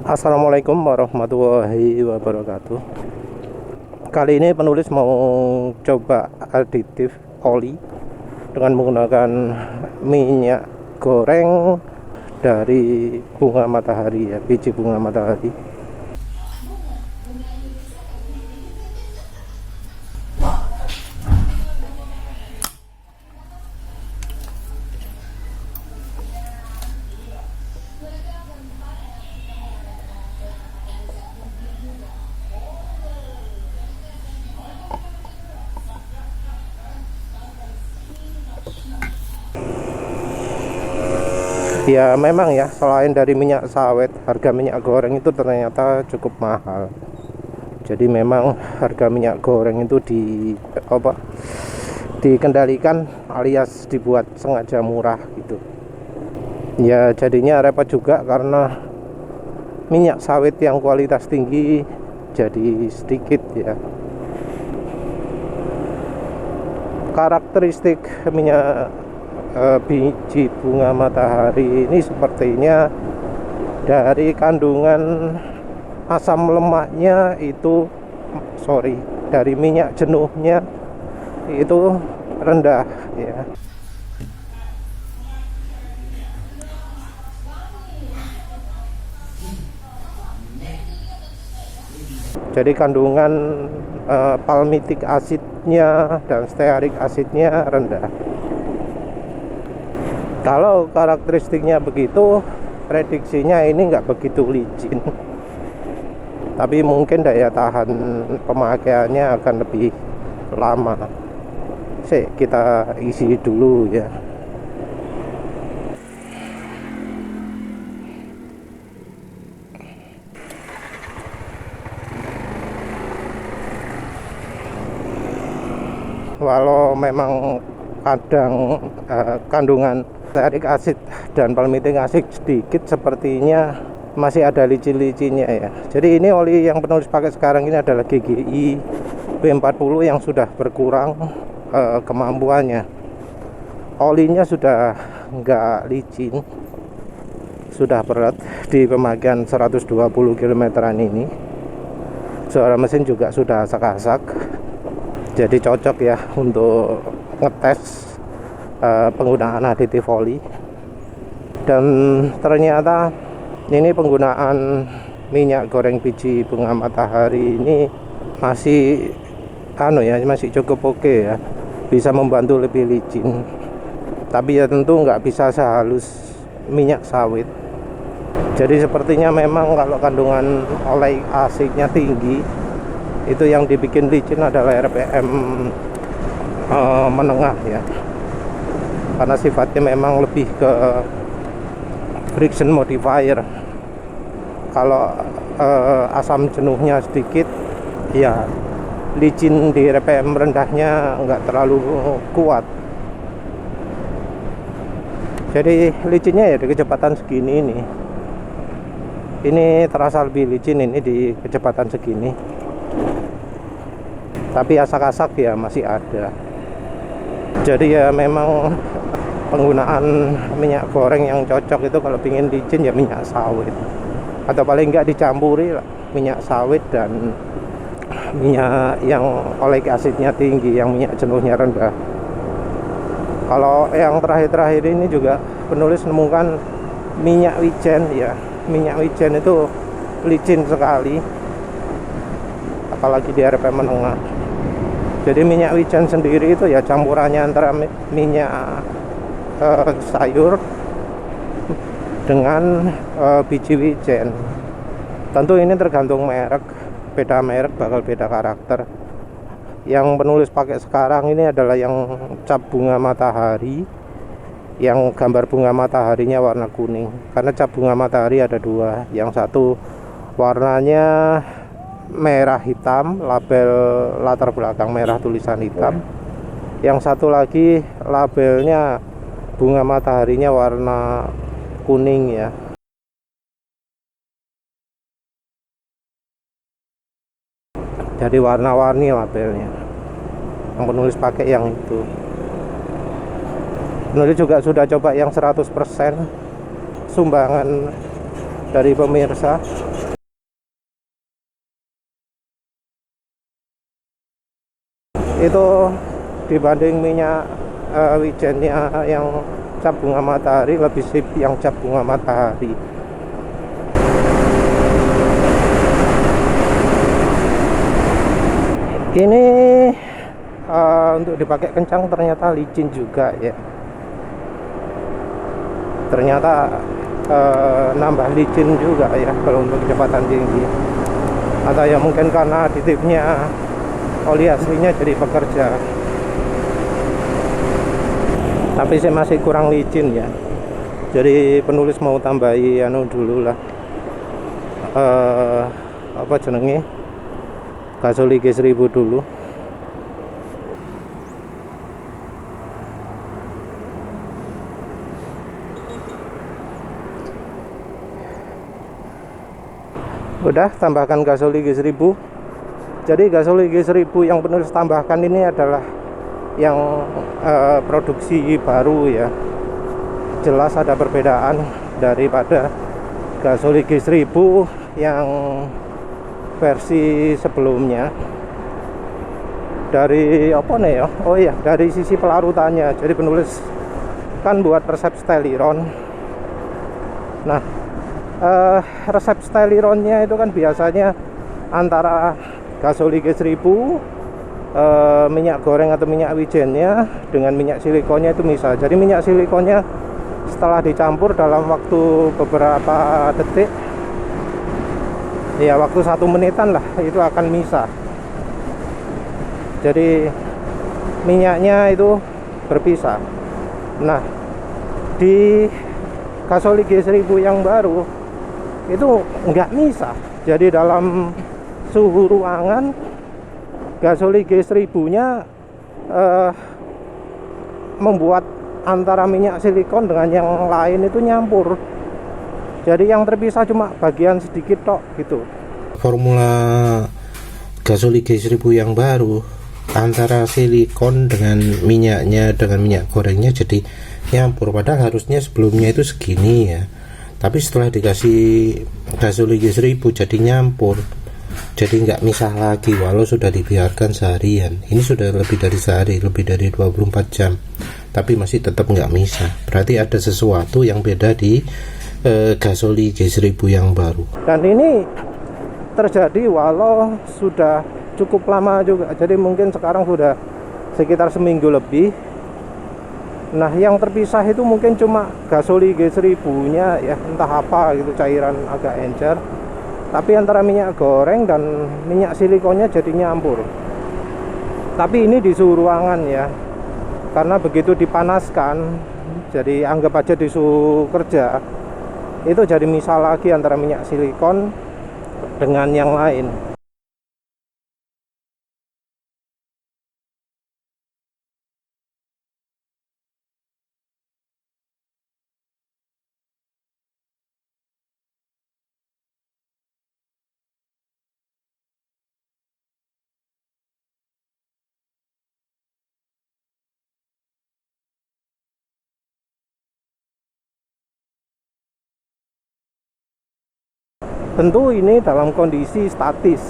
Assalamualaikum warahmatullahi wabarakatuh. Kali ini penulis mau coba aditif oli dengan menggunakan minyak goreng dari bunga matahari ya, biji bunga matahari. Ya memang ya, selain dari minyak sawit, harga minyak goreng itu ternyata cukup mahal. Jadi memang harga minyak goreng itu dikendalikan alias dibuat sengaja murah gitu. Ya jadinya repot juga karena minyak sawit yang kualitas tinggi jadi sedikit ya. Karakteristik minyak biji bunga matahari ini sepertinya dari kandungan asam lemaknya itu dari minyak jenuhnya itu rendah ya. Jadi kandungan palmitic acidnya dan stearic acidnya rendah. Kalau karakteristiknya begitu, prediksinya ini nggak begitu licin. Tapi mungkin daya tahan pemakaiannya akan lebih lama. Kita isi dulu ya. Walau memang kadang kandungan stearic acid dan palmitic acid sedikit, sepertinya masih ada licin-licinnya ya. Jadi ini oli yang penulis pakai sekarang ini adalah GGI B40 yang sudah berkurang kemampuannya. Olinya sudah nggak licin, sudah berat di pemakaian 120 km-an ini. Suara mesin juga sudah asak-asak. Jadi cocok ya untuk ngetes penggunaan aditif oli. Dan ternyata ini penggunaan minyak goreng biji bunga matahari ini masih masih cukup oke ya, bisa membantu lebih licin. Tapi ya tentu nggak bisa sehalus minyak sawit. Jadi sepertinya memang kalau kandungan oleic acidnya tinggi, itu yang dibikin licin adalah RPM menengah ya, karena sifatnya memang lebih ke friction modifier. Kalau asam jenuhnya sedikit ya, licin di RPM rendahnya nggak terlalu kuat. Jadi licinnya ya di kecepatan segini ini terasa lebih licin ini di kecepatan segini. Tapi asak-asak ya masih ada. Jadi ya memang penggunaan minyak goreng yang cocok itu kalau ingin licin ya minyak sawit, atau paling enggak dicampuri lah minyak sawit dan minyak yang oleic acidnya tinggi, yang minyak jenuhnya rendah. Kalau yang terakhir-terakhir ini juga penulis menemukan minyak wijen ya. Minyak wijen itu licin sekali, apalagi di RPM menengah. Jadi minyak wijen sendiri itu ya campurannya antara minyak sayur dengan biji wijen. Tentu ini tergantung merek, beda merek bakal beda karakter. Yang penulis pakai sekarang ini adalah yang cap bunga matahari, yang gambar bunga mataharinya warna kuning. Karena cap bunga matahari ada dua, yang satu warnanya merah hitam, label latar belakang merah, tulisan hitam. Yang satu lagi labelnya bunga mataharinya warna kuning ya. Jadi warna-warni labelnya. Yang penulis pakai yang itu. Penulis juga sudah coba yang 100% sumbangan dari pemirsa. itu dibanding minyak wijennya yang cap bunga matahari lebih sip yang cap bunga matahari. Ini untuk dipakai kencang ternyata licin juga ya. Ternyata nambah licin juga ya kalau untuk kecepatan tinggi. Atau ya mungkin karena aditifnya oli aslinya jadi bekerja. Tapi saya masih kurang licin ya. Jadi penulis mau tambahi dulu lah. Apa jenenge? Gasoli G1000 dulu. Udah, tambahkan gasoli G1000. Jadi gasoli G1000 yang penulis tambahkan ini adalah yang produksi baru ya. Jelas ada perbedaan daripada gasoli G1000 yang versi sebelumnya. Dari apa nih ya? Oh iya, dari sisi pelarutannya. Jadi penulis kan buat resep styliron. Nah, resep stylironnya itu kan biasanya antara gasoli G1000 minyak goreng atau minyak wijennya dengan minyak silikonnya itu misah. Jadi minyak silikonnya setelah dicampur dalam waktu beberapa detik ya, waktu 1 menitan lah, itu akan misah. Jadi minyaknya itu berpisah. Nah, di gasoli G1000 yang baru itu enggak misah. Jadi dalam suhu ruangan gasoli G1000 nya membuat antara minyak silikon dengan yang lain itu nyampur. Jadi yang terpisah cuma bagian sedikit tok gitu. Formula gasoli G1000 yang baru antara silikon dengan minyaknya dengan minyak gorengnya jadi nyampur, padahal harusnya sebelumnya itu segini ya. Tapi setelah dikasih gasoli G1000 jadi nyampur. Jadi nggak misah lagi walau sudah dibiarkan seharian. Ini sudah lebih dari sehari, lebih dari 24 jam. Tapi masih tetap nggak misah. Berarti ada sesuatu yang beda di gasoli G1000 yang baru. Dan ini terjadi walau sudah cukup lama juga. Jadi mungkin sekarang sudah sekitar seminggu lebih. Nah, yang terpisah itu mungkin cuma gasoli G1000 nya ya, entah apa gitu, cairan agak encer. Tapi antara minyak goreng dan minyak silikonnya jadi nyampur. Tapi ini di suhu ruangan ya. Karena begitu dipanaskan, jadi anggap aja di suhu kerja, itu jadi misah lagi antara minyak silikon dengan yang lain. Tentu ini dalam kondisi statis,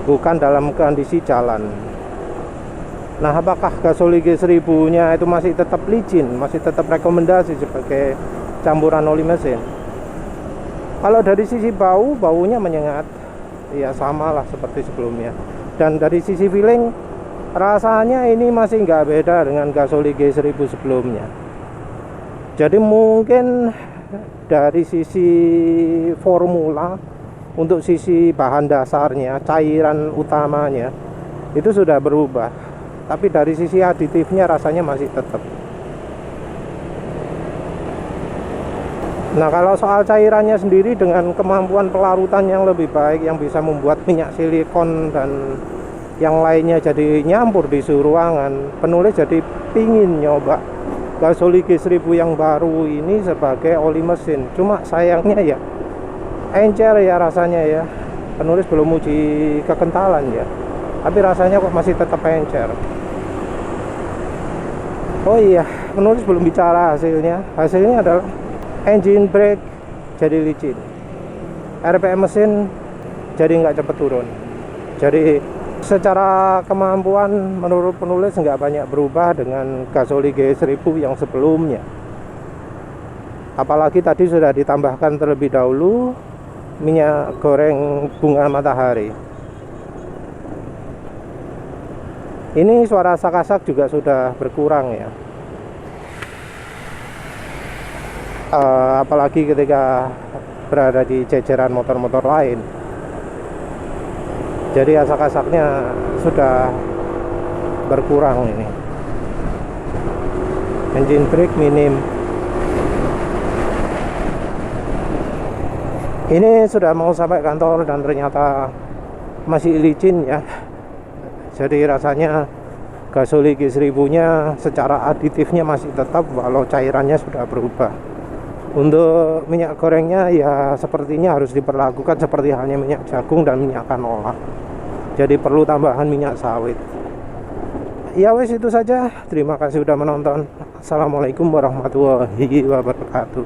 bukan dalam kondisi jalan. Nah, apakah gasoli G1000 nya itu masih tetap licin, masih tetap rekomendasi sebagai campuran oli mesin? Kalau dari sisi bau, baunya menyengat, ya sama lah seperti sebelumnya. Dan dari sisi feeling, rasanya ini masih nggak beda dengan gasoli G1000 sebelumnya. Jadi mungkin dari sisi formula, untuk sisi bahan dasarnya, cairan utamanya itu sudah berubah. Tapi dari sisi aditifnya rasanya masih tetap. Nah, kalau soal cairannya sendiri dengan kemampuan pelarutan yang lebih baik yang bisa membuat minyak silikon dan yang lainnya jadi nyampur di suhu ruangan, penulis jadi pingin nyoba gasoli G1000 yang baru ini sebagai oli mesin. Cuma sayangnya ya encer ya rasanya ya. Penulis belum uji kekentalan ya, tapi rasanya kok masih tetap encer. Oh iya, penulis belum bicara hasilnya. Hasilnya adalah engine brake jadi licin, RPM mesin jadi nggak cepet turun. Jadi secara kemampuan menurut penulis nggak banyak berubah dengan Gasoli G1000 yang sebelumnya. Apalagi tadi sudah ditambahkan terlebih dahulu minyak goreng bunga matahari. Ini suara sak-sak juga sudah berkurang ya. Apalagi ketika berada di jajaran motor-motor lain. Jadi asak-asaknya sudah berkurang ini. Engine brake minim. Ini sudah mau sampai kantor dan ternyata masih licin ya. Jadi rasanya Gasoli G1000-nya secara aditifnya masih tetap walau cairannya sudah berubah. Untuk minyak gorengnya ya sepertinya harus diperlakukan seperti halnya minyak jagung dan minyak canola. Jadi perlu tambahan minyak sawit. Ya wes itu saja. Terima kasih sudah menonton. Assalamualaikum warahmatullahi wabarakatuh.